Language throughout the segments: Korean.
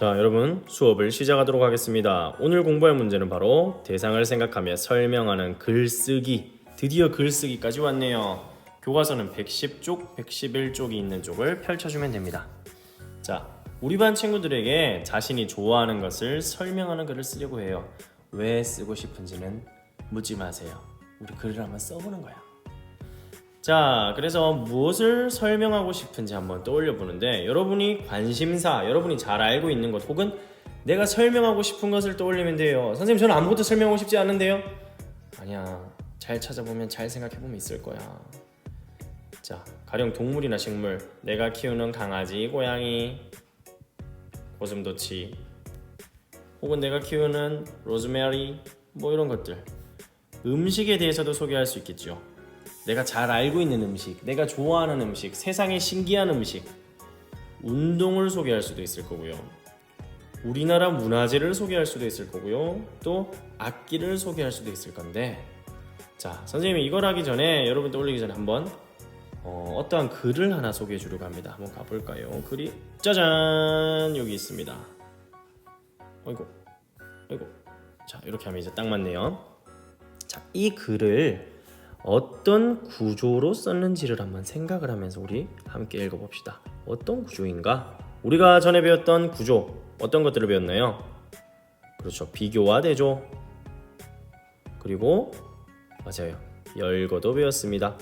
자, 여러분 수업을 시작하도록 하겠습니다. 오늘 공부할 문제는 바로 대상을 생각하며 설명하는 글쓰기. 드디어 글쓰기까지 왔네요. 교과서는 110쪽, 111쪽이 있는 쪽을 펼쳐주면 됩니다. 자, 우리 반 친구들에게 자신이 좋아하는 것을 설명하는 글을 쓰려고 해요. 왜 쓰고 싶은지는 묻지 마세요. 우리 글을 한번 써보는 거야. 자, 그래서 무엇을 설명하고 싶은지 한번 떠올려 보는데, 여러분이 관심사, 여러분이 잘 알고 있는 것 혹은 내가 설명하고 싶은 것을 떠올리면 돼요. 선생님, 저는 아무것도 설명하고 싶지 않은데요. 아니야, 잘 찾아보면, 잘 생각해보면 있을 거야. 자, 가령 동물이나 식물, 내가 키우는 강아지, 고양이, 고슴도치, 혹은 내가 키우는 로즈메리, 뭐 이런 것들. 음식에 대해서도 소개할 수 있겠죠. 내가 잘 알고 있는 음식, 내가 좋아하는 음식, 세상에 신기한 음식, 운동을 소개할 수도 있을 거고요. 우리나라 문화재를 소개할 수도 있을 거고요. 또 악기를 소개할 수도 있을 건데, 자, 선생님이 이걸 하기 전에, 여러분 떠올리기 전에 한번 어떠한 글을 하나 소개해 주려고 합니다. 한번 가볼까요? 글이 짜잔, 여기 있습니다. 어이구. 자, 이렇게 하면 이제 딱 맞네요. 자, 이 글을 어떤 구조로 썼는지를 한번 생각을 하면서 우리 함께 읽어봅시다. 어떤 구조인가? 우리가 전에 배웠던 구조, 어떤 것들을 배웠나요? 그렇죠, 비교와 대조, 그리고 맞아요, 열거도 배웠습니다.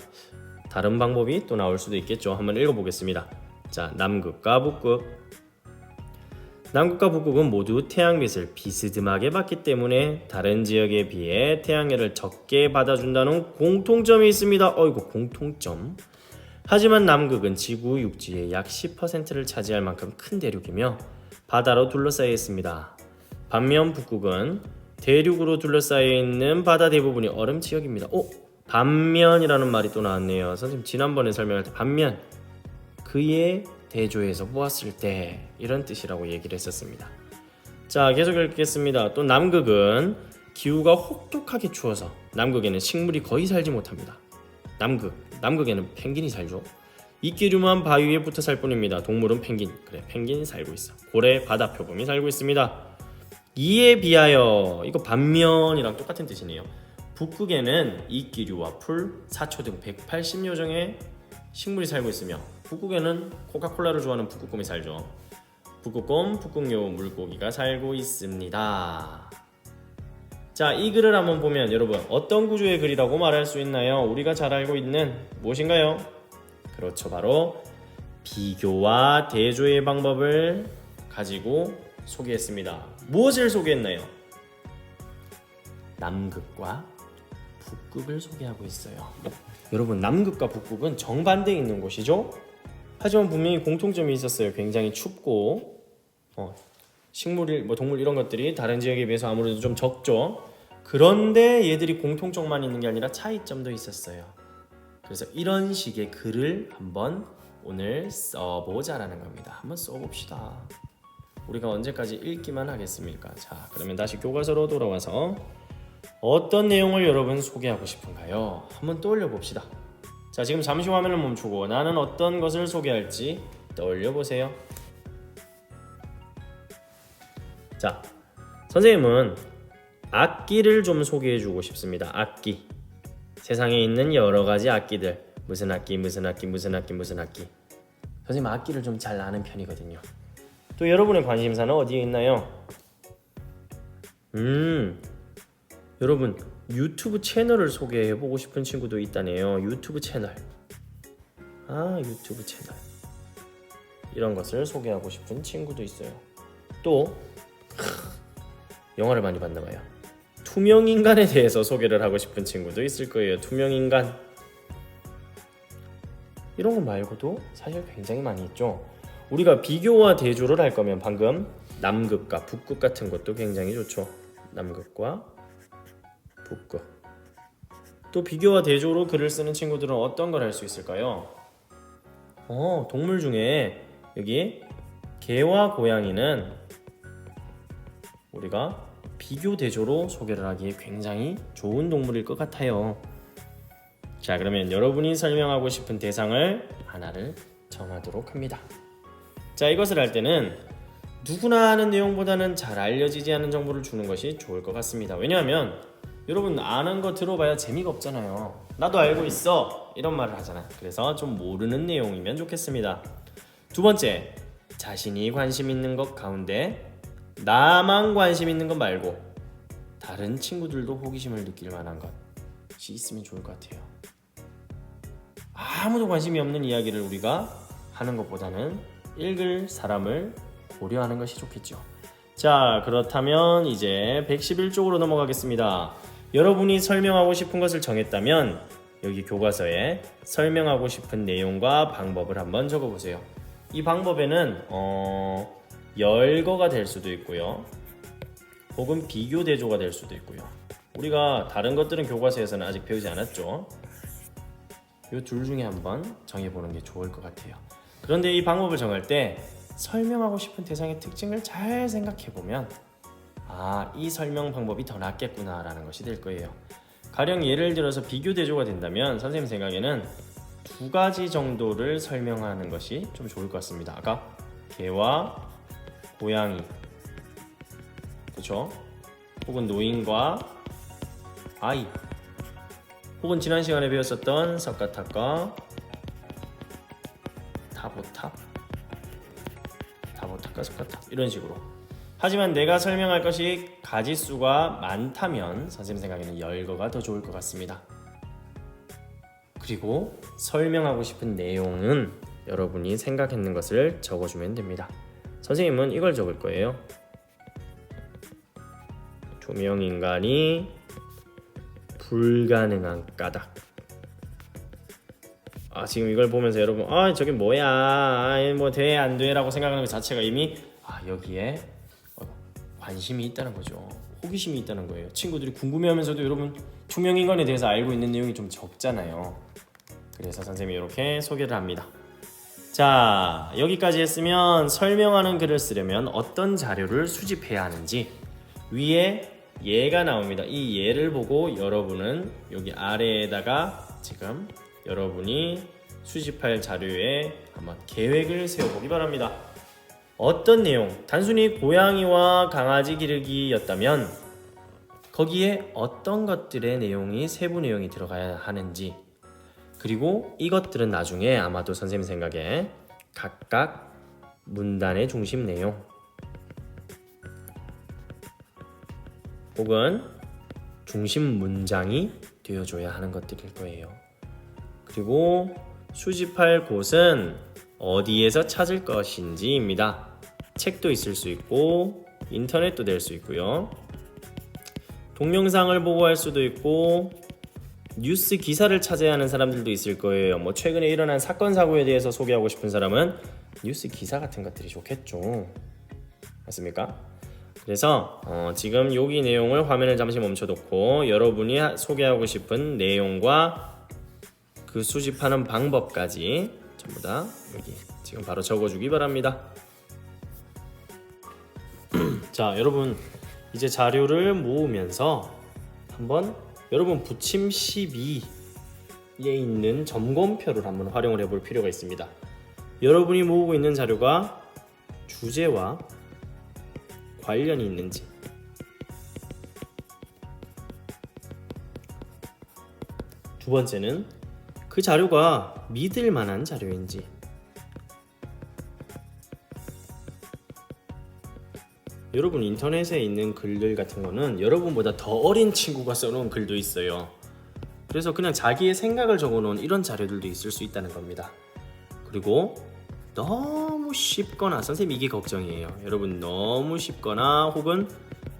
다른 방법이 또 나올 수도 있겠죠. 한번 읽어보겠습니다. 자, 남극과 북극. 남극과 북극은 모두 태양빛을 비스듬하게 받기 때문에 다른 지역에 비해 태양열을 적게 받아준다는 공통점이 있습니다. 어이구, 공통점. 하지만 남극은 지구 육지의 약 10%를 차지할 만큼 큰 대륙이며 바다로 둘러싸여 있습니다. 반면 북극은 대륙으로 둘러싸여 있는 바다 대부분이 얼음 지역입니다. 반면이라는 말이 또 나왔네요. 선생님 지난번에 설명할 때 반면, 그에 대조해서 보았을 때, 이런 뜻이라고 얘기를 했었습니다. 자, 계속 읽겠습니다. 또 남극은 기후가 혹독하게 추워서 남극에는 식물이 거의 살지 못합니다. 남극에는 펭귄이 살죠. 이끼류만 바위에 붙어 살 뿐입니다. 동물은 펭귄, 그래, 펭귄이 살고 있어. 고래, 바다 표범이 살고 있습니다. 이에 비하여, 이거 반면이랑 똑같은 뜻이네요. 북극에는 이끼류와 풀, 사초 등 180여 종의 식물이 살고 있으며 북극에는 코카콜라를 좋아하는 북극곰이 살죠. 북극곰, 북극여우, 물고기가 살고 있습니다. 자, 이 글을 한번 보면 여러분 어떤 구조의 글이라고 말할 수 있나요? 우리가 잘 알고 있는 무엇인가요? 그렇죠, 바로 비교와 대조의 방법을 가지고 소개했습니다. 무엇을 소개했나요? 남극과 북극을 소개하고 있어요. 여러분, 남극과 북극은 정반대에 있는 곳이죠. 하지만 분명히 공통점이 있었어요. 굉장히 춥고 식물, 동물 이런 것들이 다른 지역에 비해서 아무래도 좀 적죠. 그런데 얘들이 공통점만 있는 게 아니라 차이점도 있었어요. 그래서 이런 식의 글을 한번 오늘 써보자라는 겁니다. 한번 써봅시다. 우리가 언제까지 읽기만 하겠습니까? 자, 그러면 다시 교과서로 돌아와서 어떤 내용을 여러분 소개하고 싶은가요? 한번 떠올려 봅시다. 자, 지금 잠시 화면을 멈추고 나는 어떤 것을 소개할지 떠올려 보세요. 자, 선생님은 악기를 좀 소개해 주고 싶습니다. 악기. 세상에 있는 여러 가지 악기들. 무슨 악기. 선생님 악기를 좀 잘 아는 편이거든요. 또 여러분의 관심사는 어디에 있나요? 여러분, 유튜브 채널을 소개해보고 싶은 친구도 있다네요. 유튜브 채널. 유튜브 채널. 이런 것을 소개하고 싶은 친구도 있어요. 또 영화를 많이 봤나봐요. 투명인간에 대해서 소개를 하고 싶은 친구도 있을 거예요. 투명인간. 이런 거 말고도 사실 굉장히 많이 있죠. 우리가 비교와 대조를 할 거면 방금 남극과 북극 같은 것도 굉장히 좋죠. 남극과 북극. 또 비교와 대조로 글을 쓰는 친구들은 어떤 걸 할 수 있을까요? 동물 중에 여기 개와 고양이는 우리가 비교 대조로 소개를 하기에 굉장히 좋은 동물일 것 같아요. 자, 그러면 여러분이 설명하고 싶은 대상을 하나를 정하도록 합니다. 자, 이것을 할 때는 누구나 아는 내용보다는 잘 알려지지 않은 정보를 주는 것이 좋을 것 같습니다. 왜냐하면 여러분 아는 거 들어봐야 재미가 없잖아요. 나도 알고 있어 이런 말을 하잖아. 그래서 좀 모르는 내용이면 좋겠습니다. 두 번째, 자신이 관심 있는 것 가운데 나만 관심 있는 것 말고 다른 친구들도 호기심을 느낄 만한 것이 있으면 좋을 것 같아요. 아무도 관심이 없는 이야기를 우리가 하는 것보다는 읽을 사람을 고려하는 것이 좋겠죠. 자, 그렇다면 이제 111쪽으로 넘어가겠습니다. 여러분이 설명하고 싶은 것을 정했다면 여기 교과서에 설명하고 싶은 내용과 방법을 한번 적어보세요. 이 방법에는 열거가 될 수도 있고요, 혹은 비교 대조가 될 수도 있고요. 우리가 다른 것들은 교과서에서는 아직 배우지 않았죠. 이 둘 중에 한번 정해보는 게 좋을 것 같아요. 그런데 이 방법을 정할 때 설명하고 싶은 대상의 특징을 잘 생각해보면 이 설명 방법이 더 낫겠구나 라는 것이 될 거예요. 가령 예를 들어서 비교 대조가 된다면 선생님 생각에는 두 가지 정도를 설명하는 것이 좀 좋을 것 같습니다. 아까 개와 고양이, 그렇죠? 혹은 노인과 아이, 혹은 지난 시간에 배웠었던 석가탑과 다보탑과 석가탑, 이런 식으로. 하지만 내가 설명할 것이 가지수가 많다면 선생님 생각에는 열거가 더 좋을 것 같습니다. 그리고 설명하고 싶은 내용은 여러분이 생각했는 것을 적어주면 됩니다. 선생님은 이걸 적을 거예요. 투명인간이 불가능한 까닭. 지금 이걸 보면서 여러분 저게 뭐야, 뭐 돼 안 돼라고 생각하는 것 자체가 이미 여기에 관심이 있다는 거죠. 호기심이 있다는 거예요. 친구들이 궁금해하면서도 여러분 투명인간에 대해서 알고 있는 내용이 좀 적잖아요. 그래서 선생님이 이렇게 소개를 합니다. 자, 여기까지 했으면 설명하는 글을 쓰려면 어떤 자료를 수집해야 하는지 위에 예가 나옵니다. 이 예를 보고 여러분은 여기 아래에다가 지금 여러분이 수집할 자료에 한번 계획을 세워보기 바랍니다. 어떤 내용, 단순히 고양이와 강아지 기르기였다면 거기에 어떤 것들의 내용이, 세부 내용이 들어가야 하는지, 그리고 이것들은 나중에 아마도 선생님 생각에 각각 문단의 중심 내용 혹은 중심 문장이 되어줘야 하는 것들일 거예요. 그리고 수집할 곳은 어디에서 찾을 것인지입니다. 책도 있을 수 있고 인터넷도 될 수 있고요, 동영상을 보고 할 수도 있고 뉴스 기사를 찾아야 하는 사람들도 있을 거예요. 뭐 최근에 일어난 사건 사고에 대해서 소개하고 싶은 사람은 뉴스 기사 같은 것들이 좋겠죠. 맞습니까? 그래서 지금 여기 내용을 화면을 잠시 멈춰놓고 여러분이 소개하고 싶은 내용과 그 수집하는 방법까지 전부 다 여기 지금 바로 적어주기 바랍니다. 자, 여러분 이제 자료를 모으면서 한번 여러분 부침 12에 있는 점검표를 한번 활용을 해볼 필요가 있습니다. 여러분이 모으고 있는 자료가 주제와 관련이 있는지, 두 번째는 그 자료가 믿을 만한 자료인지, 여러분 인터넷에 있는 글들 같은 거는 여러분보다 더 어린 친구가 써놓은 글도 있어요. 그래서 그냥 자기의 생각을 적어놓은 이런 자료들도 있을 수 있다는 겁니다. 그리고 너무 쉽거나, 선생님 이게 걱정이에요. 여러분 너무 쉽거나 혹은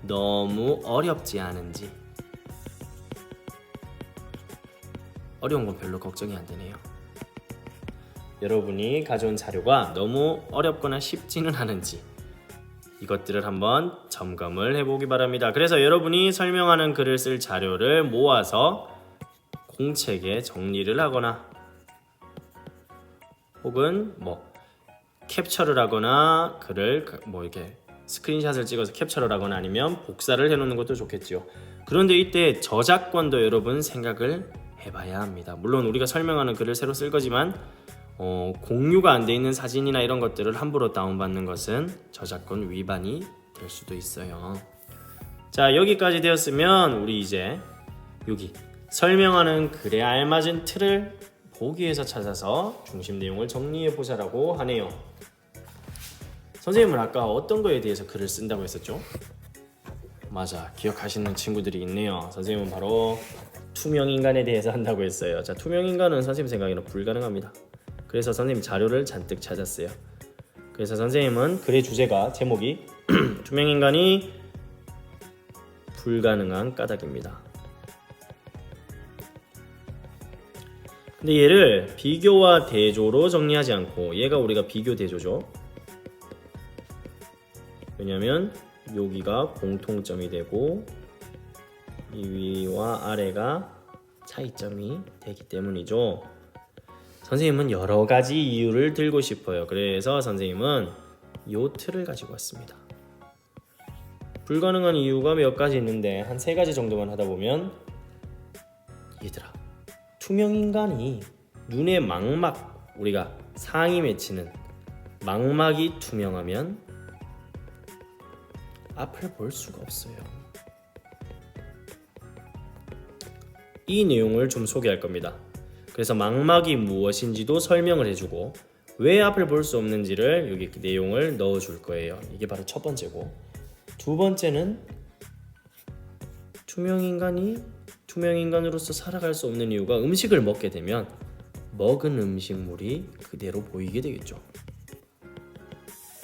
너무 어렵지 않은지. 어려운 건 별로 걱정이 안 되네요. 여러분이 가져온 자료가 너무 어렵거나 쉽지는 않은지 이것들을 한번 점검을 해보기 바랍니다. 그래서 여러분이 설명하는 글을 쓸 자료를 모아서 공책에 정리를 하거나 혹은 캡처를 하거나 글을 이렇게 스크린샷을 찍어서 캡처를 하거나 아니면 복사를 해놓는 것도 좋겠죠. 그런데 이때 저작권도 여러분 생각을 해봐야 합니다. 물론 우리가 설명하는 글을 새로 쓸 거지만 공유가 안 돼 있는 사진이나 이런 것들을 함부로 다운받는 것은 저작권 위반이 될 수도 있어요. 자, 여기까지 되었으면 우리 이제 여기 설명하는 글에 알맞은 틀을 보기에서 찾아서 중심 내용을 정리해 보자라고 하네요. 선생님은 아까 어떤 거에 대해서 글을 쓴다고 했었죠? 맞아, 기억하시는 친구들이 있네요. 선생님은 바로 투명인간에 대해서 한다고 했어요. 자, 투명인간은 선생님 생각에는 불가능합니다. 그래서 선생님 자료를 잔뜩 찾았어요. 그래서 선생님은 글의 주제가 제목이 투명인간이 불가능한 까닭입니다. 근데 얘를 비교와 대조로 정리하지 않고, 얘가 우리가 비교 대조죠. 왜냐면 여기가 공통점이 되고 이 위와 아래가 차이점이 되기 때문이죠. 선생님은 여러 가지 이유를 들고 싶어요. 그래서 선생님은 요 틀을 가지고 왔습니다. 불가능한 이유가 몇 가지 있는데 한 3가지 정도만 하다 보면, 얘들아, 투명인간이 눈에 망막, 우리가 상이 맺히는 망막이 투명하면 앞을 볼 수가 없어요. 이 내용을 좀 소개할 겁니다. 그래서 망막이 무엇인지도 설명을 해주고 왜 앞을 볼 수 없는지를 여기 내용을 넣어줄 거예요. 이게 바로 첫 번째고, 두 번째는 투명인간으로서 살아갈 수 없는 이유가 음식을 먹게 되면 먹은 음식물이 그대로 보이게 되겠죠.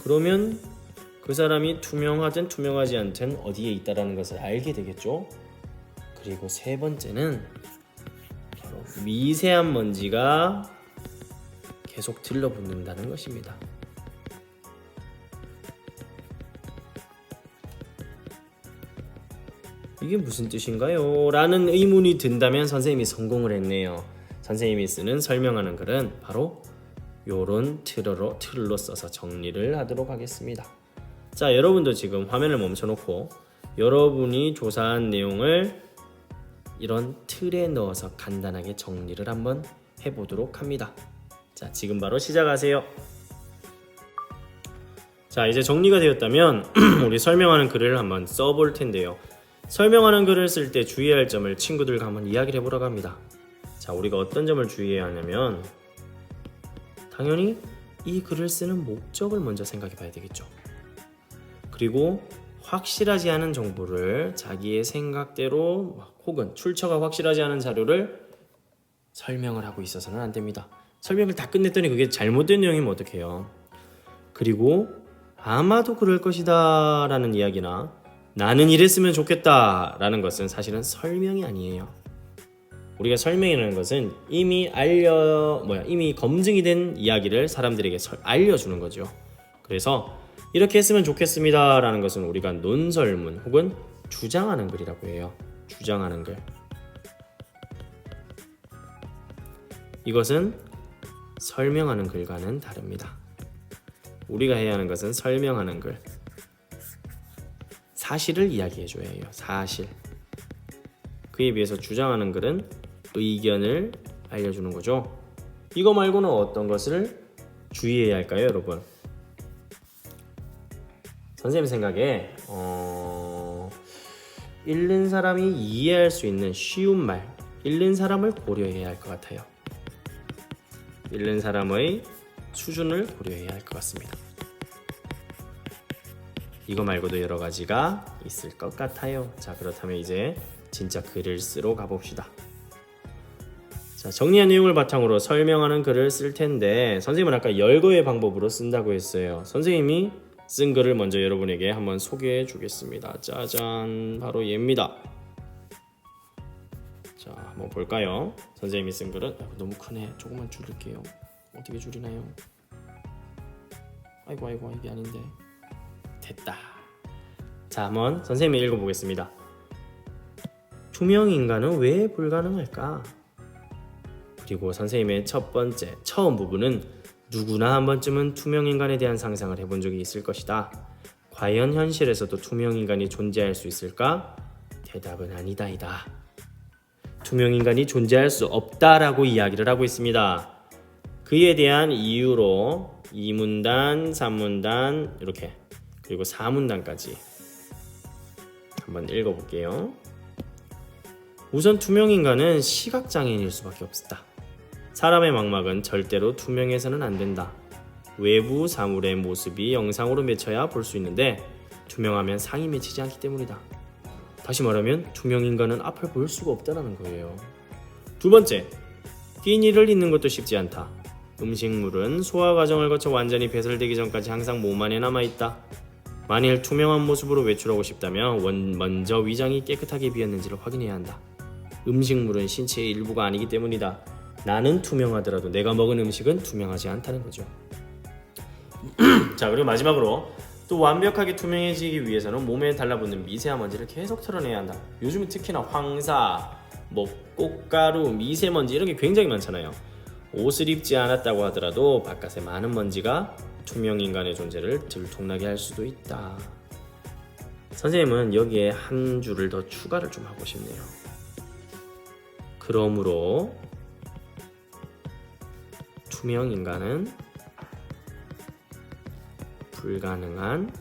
그러면 그 사람이 투명하든 투명하지 않든 어디에 있다라는 것을 알게 되겠죠. 그리고 세 번째는 바로 미세한 먼지가 계속 들러붙는다는 것입니다. 이게 무슨 뜻인가요? 라는 의문이 든다면 선생님이 성공을 했네요. 선생님이 쓰는 설명하는 글은 바로 요런 틀로 써서 정리를 하도록 하겠습니다. 자, 여러분도 지금 화면을 멈춰놓고 여러분이 조사한 내용을 이런 틀에 넣어서 간단하게 정리를 한번 해보도록 합니다. 자, 지금 바로 시작하세요. 자, 이제 정리가 되었다면 우리 설명하는 글을 한번 써볼 텐데요. 설명하는 글을 쓸 때 주의해야 할 점을 친구들과 한번 이야기를 해보라고 합니다. 자, 우리가 어떤 점을 주의해야 하냐면, 당연히 이 글을 쓰는 목적을 먼저 생각해 봐야 되겠죠. 그리고 확실하지 않은 정보를 자기의 생각대로 혹은 출처가 확실하지 않은 자료를 설명을 하고 있어서는 안 됩니다. 설명을 다 끝냈더니 그게 잘못된 내용이면 어떡해요. 그리고 아마도 그럴 것이다 라는 이야기나 나는 이랬으면 좋겠다 라는 것은 사실은 설명이 아니에요. 우리가 설명이라는 것은 이미 검증이 된 이야기를 사람들에게 알려주는 거죠. 그래서 이렇게 했으면 좋겠습니다 라는 것은 우리가 논설문 혹은 주장하는 글이라고 해요. 주장하는 글. 이것은 설명하는 글과는 다릅니다. 우리가 해야 하는 것은 설명하는 글, 사실을 이야기해줘야 해요. 사실. 그에 비해서 주장하는 글은 의견을 알려주는 거죠. 이거 말고는 어떤 것을 주의해야 할까요, 여러분? 선생님 생각에 읽는 사람이 이해할 수 있는 쉬운 말, 읽는 사람을 고려해야 할 것 같아요. 읽는 사람의 수준을 고려해야 할 것 같습니다. 이거 말고도 여러 가지가 있을 것 같아요. 자, 그렇다면 이제 진짜 글을 쓰러 가봅시다. 자, 정리한 내용을 바탕으로 설명하는 글을 쓸 텐데, 선생님은 아까 열거의 방법으로 쓴다고 했어요. 선생님이 쓴 글을 먼저 여러분에게 한번 소개해 주겠습니다. 짜잔, 바로 얘입니다. 자, 한번 볼까요? 선생님이 쓴 글은 너무 크네. 조금만 줄일게요. 어떻게 줄이나요? 아이고 이게 아닌데. 됐다. 자, 한번 선생님이 읽어보겠습니다. 투명인간은 왜 불가능할까? 그리고 선생님의 처음 부분은 누구나 한 번쯤은 투명인간에 대한 상상을 해본 적이 있을 것이다. 과연 현실에서도 투명인간이 존재할 수 있을까? 대답은 아니다이다. 투명인간이 존재할 수 없다라고 이야기를 하고 있습니다. 그에 대한 이유로 2문단, 3문단 이렇게 그리고 4문단까지 한번 읽어볼게요. 우선 투명인간은 시각장애인일 수밖에 없다. 사람의 망막은 절대로 투명해서는 안 된다. 외부 사물의 모습이 영상으로 맺혀야 볼 수 있는데 투명하면 상이 맺히지 않기 때문이다. 다시 말하면 투명인간은 앞을 볼 수가 없다는 거예요. 두 번째, 끼니를 잇는 것도 쉽지 않다. 음식물은 소화 과정을 거쳐 완전히 배설되기 전까지 항상 몸 안에 남아있다. 만일 투명한 모습으로 외출하고 싶다면 먼저 위장이 깨끗하게 비었는지를 확인해야 한다. 음식물은 신체의 일부가 아니기 때문이다. 나는 투명하더라도 내가 먹은 음식은 투명하지 않다는 거죠. 자, 그리고 마지막으로 또 완벽하게 투명해지기 위해서는 몸에 달라붙는 미세한 먼지를 계속 털어내야 한다. 요즘은 특히나 황사, 꽃가루, 미세먼지 이런 게 굉장히 많잖아요. 옷을 입지 않았다고 하더라도 바깥에 많은 먼지가 투명인간의 존재를 들통나게 할 수도 있다. 선생님은 여기에 한 줄을 더 추가를 좀 하고 싶네요. 그러므로 투명인간은 불가능한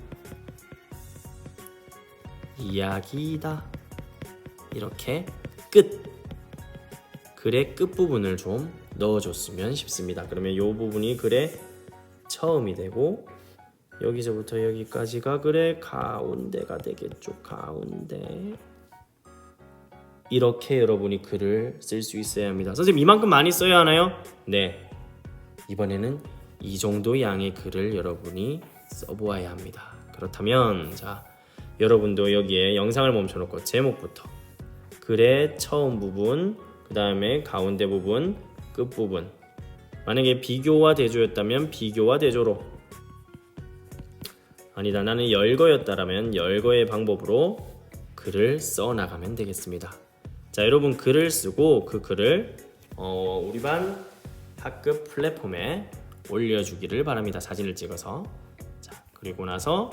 이야기이다. 이렇게 끝! 글의 끝부분을 좀 넣어줬으면 싶습니다. 그러면 이 부분이 글의 처음이 되고 여기서부터 여기까지가 글의 가운데가 되겠죠. 가운데. 이렇게 여러분이 글을 쓸 수 있어야 합니다. 선생님 이만큼 많이 써야 하나요? 네. 이번에는 이 정도 양의 글을 여러분이 써보아야 합니다. 그렇다면 자, 여러분도 여기에 영상을 멈춰놓고 제목부터 글의 처음 부분, 그 다음에 가운데 부분, 끝 부분. 만약에 비교와 대조였다면 비교와 대조로, 아니다 나는 열거였다라면 열거의 방법으로 글을 써나가면 되겠습니다. 자, 여러분 글을 쓰고 그 글을 우리 반 학급 플랫폼에 올려주기를 바랍니다. 사진을 찍어서. 자, 그리고 나서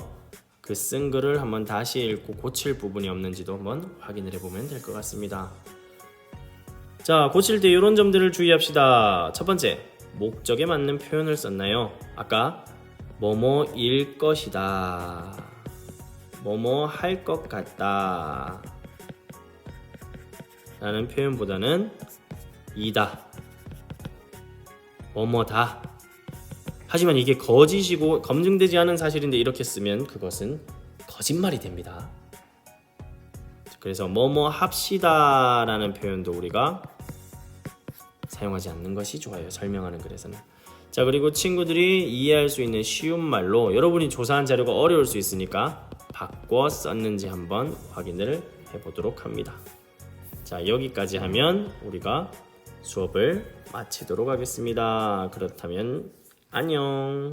그 쓴 글을 한번 다시 읽고 고칠 부분이 없는지도 한번 확인을 해보면 될 것 같습니다. 자, 고칠 때 이런 점들을 주의합시다. 첫 번째, 목적에 맞는 표현을 썼나요? 아까 뭐뭐일 것이다, 뭐뭐 할 것 같다 라는 표현보다는 이다, 뭐뭐다. 하지만 이게 거짓이고 검증되지 않은 사실인데 이렇게 쓰면 그것은 거짓말이 됩니다. 그래서 뭐뭐 합시다 라는 표현도 우리가 사용하지 않는 것이 좋아요. 설명하는 글에서는. 자, 그리고 친구들이 이해할 수 있는 쉬운 말로 여러분이 조사한 자료가 어려울 수 있으니까 바꿔 썼는지 한번 확인을 해보도록 합니다. 자, 여기까지 하면 우리가 수업을 마치도록 하겠습니다. 그렇다면 안녕.